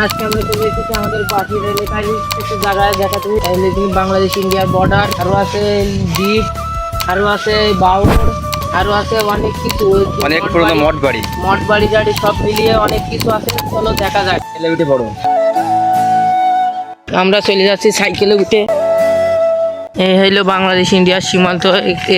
আজকে আমরা চলে এসেছি আমাদের পাশের এলাকায় কিছু জায়গায় দেখাতে। বাংলাদেশ ইন্ডিয়ার বর্ডার, আরো আছে দ্বীপ, আরো আছে বাউর, আরো আছে অনেক কিছু, অনেক পুরনো মঠ বাড়ি টাড়ি সব মিলিয়ে অনেক কিছু আছে। চলো দেখা যাক। উঠে পড়ো। আমরা চলে যাচ্ছি সাইকেলে উঠে। এই হইলো বাংলাদেশ ইন্ডিয়ার সীমান্ত।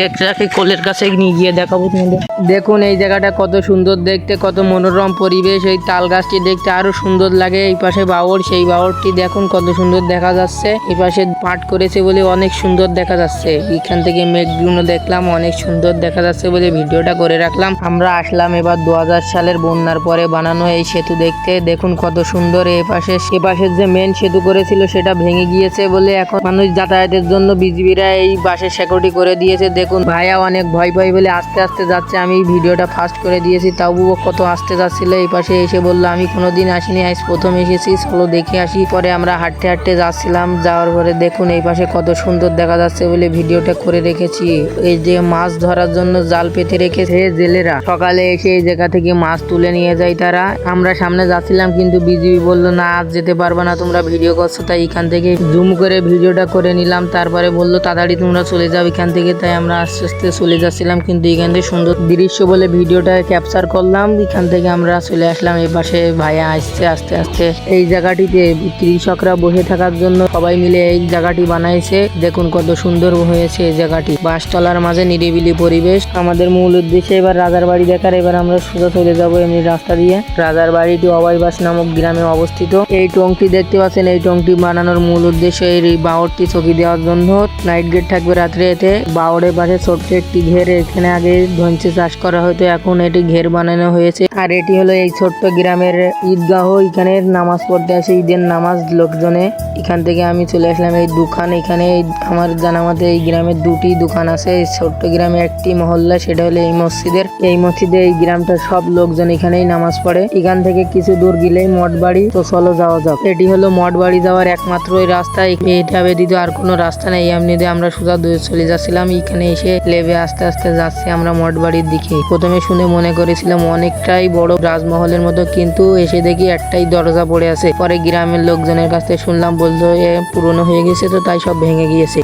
একটাকে কোলের কাছে নিয়ে গিয়ে দেখাবো তোমাদের। দেখুন এই জায়গাটা কত সুন্দর দেখতে, কত মনোরম পরিবেশ। এই তাল গাছটি দেখতে আরো সুন্দর লাগে। এই পাশে বাওর, সেই বাওরটি দেখুন কত সুন্দর দেখা যাচ্ছে। এই পাশে পাট করেছে বলে অনেক সুন্দর দেখা যাচ্ছে। এখান থেকে মেঘগুলো দেখলাম, অনেক সুন্দর দেখা যাচ্ছে বলে ভিডিওটা করে রাখলাম। আমরা আসলাম এবার 2000 সালের বন্যার পরে বানানো এই সেতু দেখতে। দেখুন কত সুন্দর। এ পাশের যে মেন সেতু করেছিল সেটা ভেঙে গিয়েছে বলে এখন মানুষ যাতায়াতের জন্য বিজিবিরা এই বাসের সিকিউরিটি করে দিয়েছে। দেখুন ভাইয়া অনেক ভয় পাই বলে আস্তে আস্তে যাচ্ছে। আমি ভিডিওটা ফাস্ট করে দিয়েছি, তাও কত আস্তে যাচ্ছিল। এই পাশে এসে বললো আমি কোনোদিন আসিনি, আজ প্রথম এসেছি, চলো দেখে আসি। পরে আমরা হাঁটতে হাঁটতে যাচ্ছিলাম। যাওয়ার পরে দেখুন এই পাশে কত সুন্দর দেখা যাচ্ছে বলে ভিডিওটা করে রেখেছি। এই যে মাছ ধরার জন্য জাল পেতে রেখেছে জেলেরা, সকালে এসে এই জায়গা থেকে মাছ তুলে নিয়ে যায় তারা। আমরা সামনে যাচ্ছিলাম কিন্তু বিজিবি বললো না, আজ যেতে পারবে না, তোমরা ভিডিও করছো। তাই এখান থেকে জুম করে ভিডিওটা করে নিলাম। তারপরে বললো তাড়াতাড়ি তোমরা চলে যাও এখান থেকে। তাই আমরা আস্তে আস্তে চলে যাচ্ছিলাম, কিন্তু এখান থেকে সুন্দর দৃশ্য বলে ভিডিওটা ক্যাপচার করলাম। এখান থেকে আমরা চলে আসলাম। এই পাশে ভাইয়া আসছে আস্তে আস্তে। এই জায়গাটিতে কৃষকরা বসে থাকার জন্য সবাই মিলে এই জায়গাটি বানাইছে। দেখুন কত সুন্দর হয়েছে এই জায়গাটি। বাসতলার মাঝে নিরিবিলি পরিবেশ। আমাদের মূল উদ্দেশ্য এবার রাজার বাড়ি দেখার। এবার আমরা সোজা চলে যাবো এমনি রাস্তা দিয়ে। রাজার বাড়িটি অবাইবাস নামক গ্রামে অবস্থিত। এই টংটি দেখতে পাচ্ছেন, এই টংটি বানানোর মূল উদ্দেশ্য এই বাওরটি চকি দেওয়ার জন্য। নাইট গেট থাকবে রাত্রে। এতে বাওরের পাশে ছোট্ট একটি ঘের, এখানে আগে ধনচে চাষ করা হতো, এখন এটি ঘের বানানো হয়েছে। আর এটি হলো এই ছোট্ট গ্রামের ঈদগাহ। এখানে নামাজ পড়তে আসে, ঈদের নামাজ লোকজনে। এখান থেকে আমি চলে আসলাম এই দোকান। এখানে আমার জানা মতে এই গ্রামের দুটি দোকান আছে। এই ছোট্ট গ্রামে একটি মহল্লা, সেটা হলো এই মসজিদের। এই মসজিদে এই গ্রামটার সব লোকজন এখানেই নামাজ পড়ে। এখান থেকে কিছু দূর গেলেই মঠ বাড়ি। তো চলো যাওয়া যাক। এটি হলো মঠ বাড়ি যাওয়ার একমাত্র রাস্তা। এটা ব্যতীত আর কোনো রাস্তা নেই। এমনিতে আমরা সোজা দূরে চলে যাচ্ছিলাম। এখানে এসে লেবে আস্তে আস্তে যাচ্ছি আমরা মঠ বাড়ির দিকে। প্রথমে শুনে মনে করেছিলাম অনেকটাই বড় রাজমহলের মতো, কিন্তু এসে দেখি একটাই দরজা পড়ে আছে। পরে গ্রামের লোকজনের কাছ থেকে শুনলাম, বলতো এ পুরনো হয়ে গেছে, তো তাই সব ভেঙে গিয়েছে।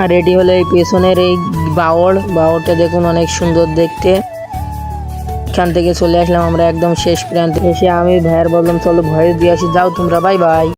আর এটি হলো এই পেছনের এই বাওরটা দেখুন অনেক সুন্দর দেখতে। এখান থেকে চলে আসলাম আমরা একদম শেষ প্রান্তে। এসে আমি ভাইয়ের বললাম চলো ভয়েস দিয়ে আসি, যাও তোমরা, বাই বাই।